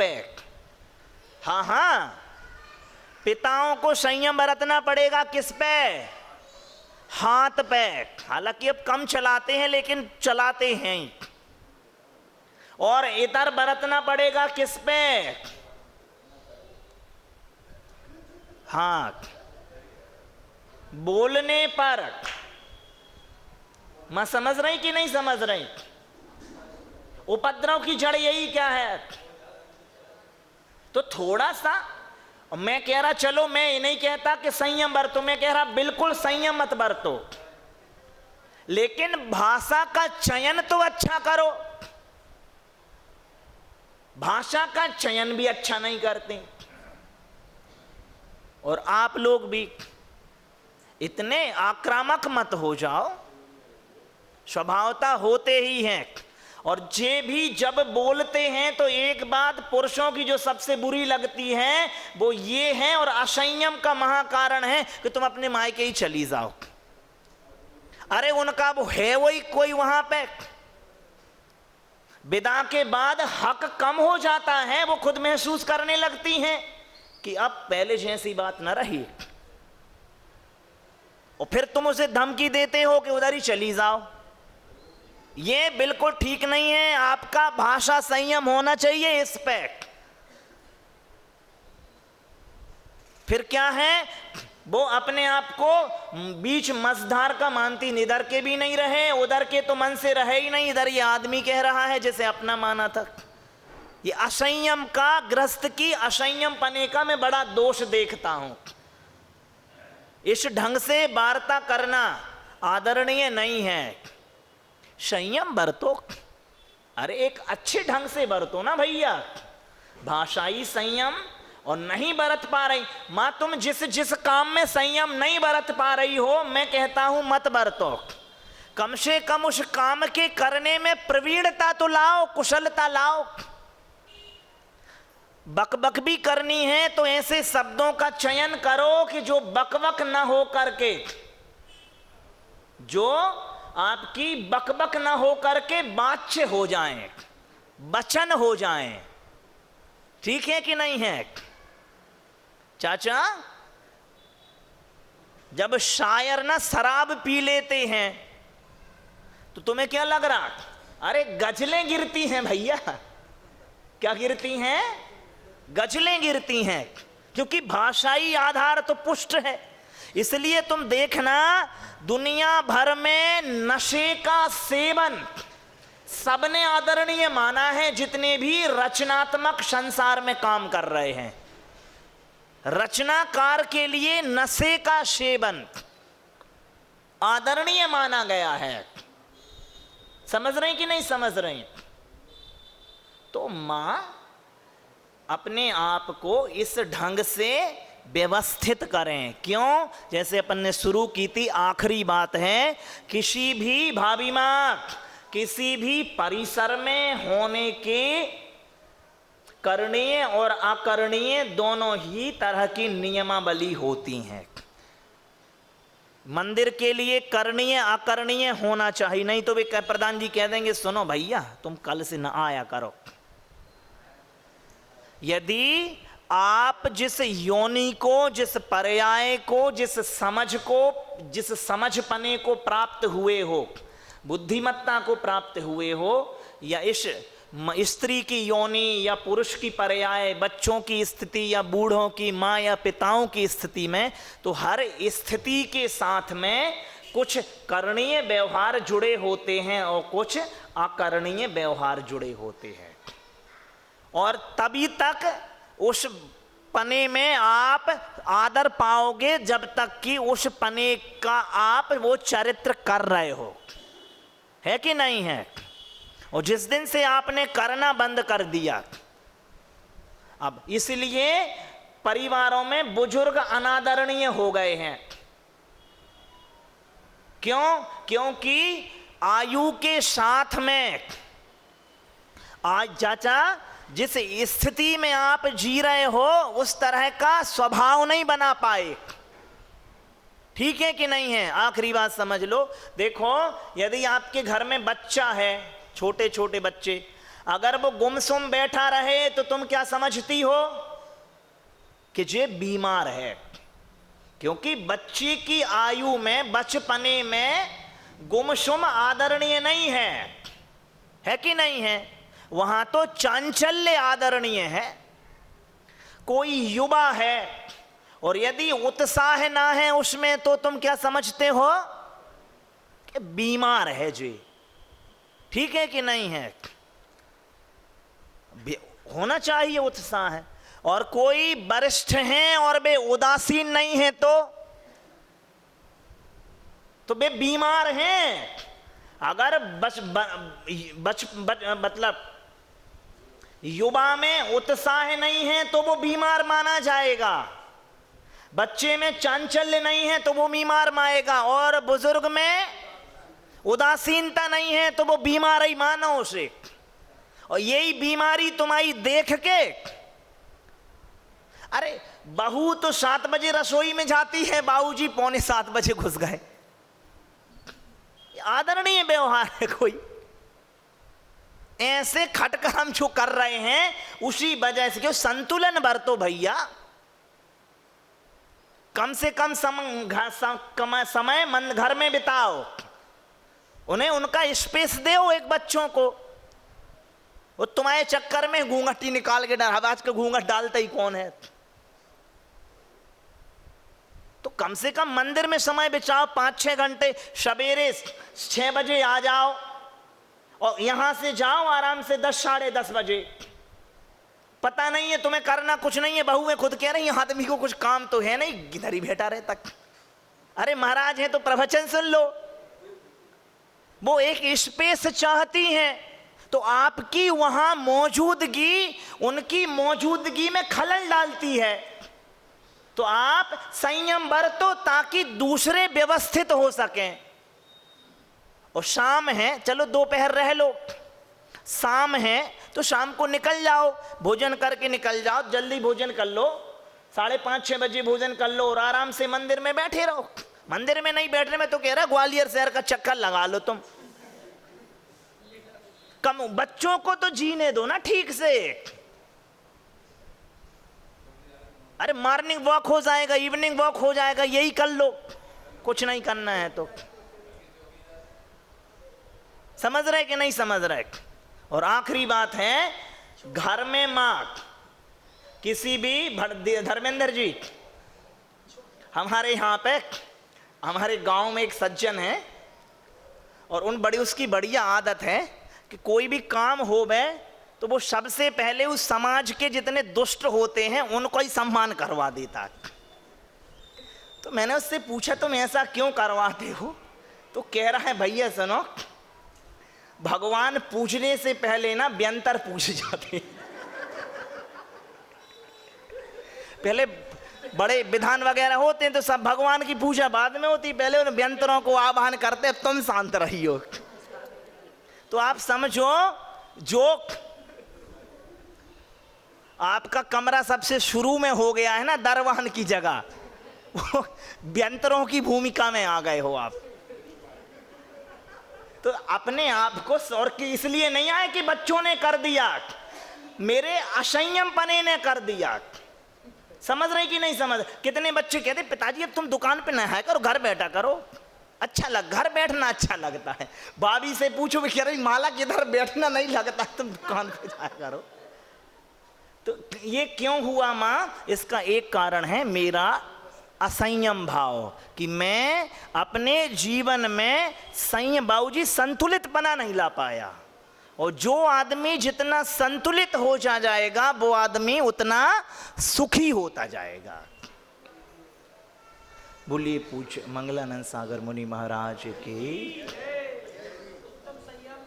पे। हाँ हाँ, पिताओं को संयम बरतना पड़ेगा किस पे? हाथ पे। हालांकि अब कम चलाते हैं लेकिन चलाते हैं। और इधर बरतना पड़ेगा किस पे? हाथ। बोलने पर। मैं समझ रही कि नहीं समझ रही? उपद्रव की जड़ यही क्या है? तो थोड़ा सा, मैं कह रहा चलो, मैं ये नहीं कहता कि संयम बरतो, मैं कह रहा बिल्कुल संयम मत बरतो, लेकिन भाषा का चयन तो अच्छा करो। भाषा का चयन भी अच्छा नहीं करते। और आप लोग भी इतने आक्रामक मत हो जाओ, स्वभावता होते ही हैं। और जे भी जब बोलते हैं तो एक बात पुरुषों की जो सबसे बुरी लगती है वो ये है, और असंयम का महाकारण है कि तुम अपने मायके ही चली जाओ। अरे उनका वो है वही कोई वहां पे, विदा के बाद हक कम हो जाता है, वो खुद महसूस करने लगती हैं कि अब पहले जैसी बात न रही, और फिर तुम उसे धमकी देते हो कि उधर ही चली जाओ। ये बिल्कुल ठीक नहीं है। आपका भाषा संयम होना चाहिए इस पे। फिर क्या है, वो अपने आप को बीच मझधार का मानती, इधर के भी नहीं रहे उधर के तो मन से रहे ही नहीं, इधर ये आदमी कह रहा है जैसे अपना माना था। ये असंयम का, ग्रस्त की असंयम पने का मैं बड़ा दोष देखता हूं। इस ढंग से वार्ता करना आदरणीय नहीं है। संयम बरतो, अरे एक अच्छे ढंग से बरतो ना भैया। भाषाई संयम और नहीं बरत पा रही मां, तुम जिस जिस काम में संयम नहीं बरत पा रही हो, मैं कहता हूं मत बरतो। कम से कम उस काम के करने में प्रवीणता तो लाओ, कुशलता लाओ। बकबक भी करनी है तो ऐसे शब्दों का चयन करो कि जो बकबक न हो करके, जो आपकी बकबक न हो करके वाच्य हो जाएं, वचन हो जाएं। ठीक है कि नहीं है? चाचा, जब शायर ना शराब पी लेते हैं तो तुम्हें क्या लग रहा? अरे गजलें गिरती हैं भैया। क्या गिरती हैं? गजलें गिरती हैं, क्योंकि भाषाई आधार तो पुष्ट है। इसलिए तुम देखना, दुनिया भर में नशे का सेवन सबने आदरणीय माना है, जितने भी रचनात्मक संसार में काम कर रहे हैं। रचनाकार के लिए नशे का सेवन आदरणीय माना गया है। समझ रहे कि नहीं समझ रहे? तो मां अपने आप को इस ढंग से व्यवस्थित करें। क्यों? जैसे अपन ने शुरू की थी, आखिरी बात है, किसी भी भाभी मां, किसी भी परिसर में होने के करणीय और अकरणीय दोनों ही तरह की नियमावली होती हैं। मंदिर के लिए करणीय अकरणीय होना चाहिए, नहीं तो वे प्रधान जी कह देंगे सुनो भैया तुम कल से न आया करो। यदि आप जिस योनि को, जिस पर्याय को, जिस समझ को, जिस समझपने को प्राप्त हुए हो, बुद्धिमत्ता को प्राप्त हुए हो, या इस स्त्री की योनि या पुरुष की पर्याय, बच्चों की स्थिति या बूढ़ों की, माँ या पिताओं की स्थिति में, तो हर स्थिति के साथ में कुछ करणीय व्यवहार जुड़े होते हैं और कुछ अकरणीय व्यवहार जुड़े होते हैं। और तभी तक उस पने में आप आदर पाओगे जब तक कि उस पने का आप वो चरित्र कर रहे हो, है कि नहीं है? और जिस दिन से आपने करना बंद कर दिया, अब इसलिए परिवारों में बुजुर्ग अनादरणीय हो गए हैं। क्यों? क्योंकि आयु के साथ में, आज चाचा जिस स्थिति में आप जी रहे हो उस तरह का स्वभाव नहीं बना पाए। ठीक है कि नहीं है? आखिरी बात समझ लो। देखो, यदि आपके घर में बच्चा है, छोटे छोटे बच्चे, अगर वो गुमसुम बैठा रहे तो तुम क्या समझती हो कि ये बीमार है, क्योंकि बच्ची की आयु में, बचपने में गुमसुम आदरणीय नहीं है कि नहीं है? वहां तो चांचल्य आदरणीय है। कोई युवा है और यदि उत्साह ना है उसमें तो तुम क्या समझते हो कि बीमार है जी। ठीक है कि नहीं है? होना चाहिए उत्साह है। और कोई वरिष्ठ हैं और वे उदासीन नहीं है तो वे बीमार हैं। अगर मतलब युवा में उत्साह नहीं है तो वो बीमार माना जाएगा, बच्चे में चांचल्य नहीं है तो वो बीमार मानेगा, और बुजुर्ग में उदासीनता नहीं है तो वो बीमार ही मानो उसे। और यही बीमारी तुम्हारी देख के, अरे बहू तो 7 बजे रसोई में जाती है, बाबूजी 6:45 बजे घुस गए। आदरणीय व्यवहार है। कोई ऐसे खटकर हम जो कर रहे हैं उसी वजह से, क्यों संतुलन बरतो भैया। कम से कम समय मन घर में बिताओ, उन्हें उनका स्पेस दो एक बच्चों को। वो तुम्हारे चक्कर में घूंघट ही निकाल के डाल, आज का घूंघट डालता ही कौन है? तो कम से कम मंदिर में समय बिताओ 5-6 घंटे। सवेरे 6 बजे आ जाओ और यहां से जाओ आराम से 10 साढ़े 10 बजे। पता नहीं है तुम्हें करना कुछ नहीं है, बहुएं खुद कह रही हैं आदमी को कुछ काम तो है नहीं, इधर ही बैठा रहे तक। अरे महाराज है तो प्रवचन सुन लो। वो एक स्पेस चाहती हैं, तो आपकी वहां मौजूदगी उनकी मौजूदगी में खलल डालती है। तो आप संयम बरतो ताकि दूसरे व्यवस्थित हो सकें। और शाम है, चलो दोपहर रह लो, शाम है तो शाम को निकल जाओ, भोजन करके निकल जाओ, जल्दी भोजन कर लो, 5:30-6 बजे भोजन कर लो और आराम से मंदिर में बैठे रहो। मंदिर में नहीं बैठने में तो कह रहा ग्वालियर शहर का चक्कर लगा लो तुम। कम बच्चों को तो जीने दो ना ठीक से। अरे मॉर्निंग वॉक हो जाएगा, इवनिंग वॉक हो जाएगा, यही कर लो, कुछ नहीं करना है तो। समझ रहे कि नहीं समझ रहे? और आखिरी बात है, घर में मां किसी भी, धर्मेंद्र जी हमारे यहाँ पे, हमारे गांव में एक सज्जन है और उसकी बढ़िया आदत है कि कोई भी काम हो गए तो वो सबसे पहले उस समाज के जितने दुष्ट होते हैं उनको ही सम्मान करवा देता। तो मैंने उससे पूछा तुम ऐसा क्यों करवाते हो? तो कह रहा है भैया सुनो, भगवान पूजने से पहले ना व्यंतर पूज जाते। पहले बड़े विधान वगैरह होते हैं तो सब भगवान की पूजा बाद में होती, पहले उन व्यंतरों को आह्वान करते, अब तुम शांत रहियो। तो आप समझो, जो आपका कमरा सबसे शुरू में हो गया है ना दरवान की जगह, वो व्यंतरों की भूमिका में आ गए हो आप। तो अपने आप को, और कि इसलिए नहीं आए कि बच्चों ने कर दिया, मेरे असंयम पने ने कर दिया। समझ रहे कि नहीं समझ? कितने बच्चे कहते पिताजी अब तुम दुकान पे नहाया करो, घर बैठा करो, घर बैठना अच्छा लगता है। भाभी से पूछो भी कह रही माला किधर बैठना नहीं लगता, तुम दुकान पे जाया करो। तो ये क्यों हुआ माँ? इसका एक कारण है मेरा असंयम भाव, कि मैं अपने जीवन में संयम, बाबूजी संतुलित बना नहीं ला पाया। और जो आदमी जितना संतुलित हो जाएगा वो आदमी उतना सुखी होता जाएगा। बोलिए पूछ मंगलानंद सागर मुनि महाराज की।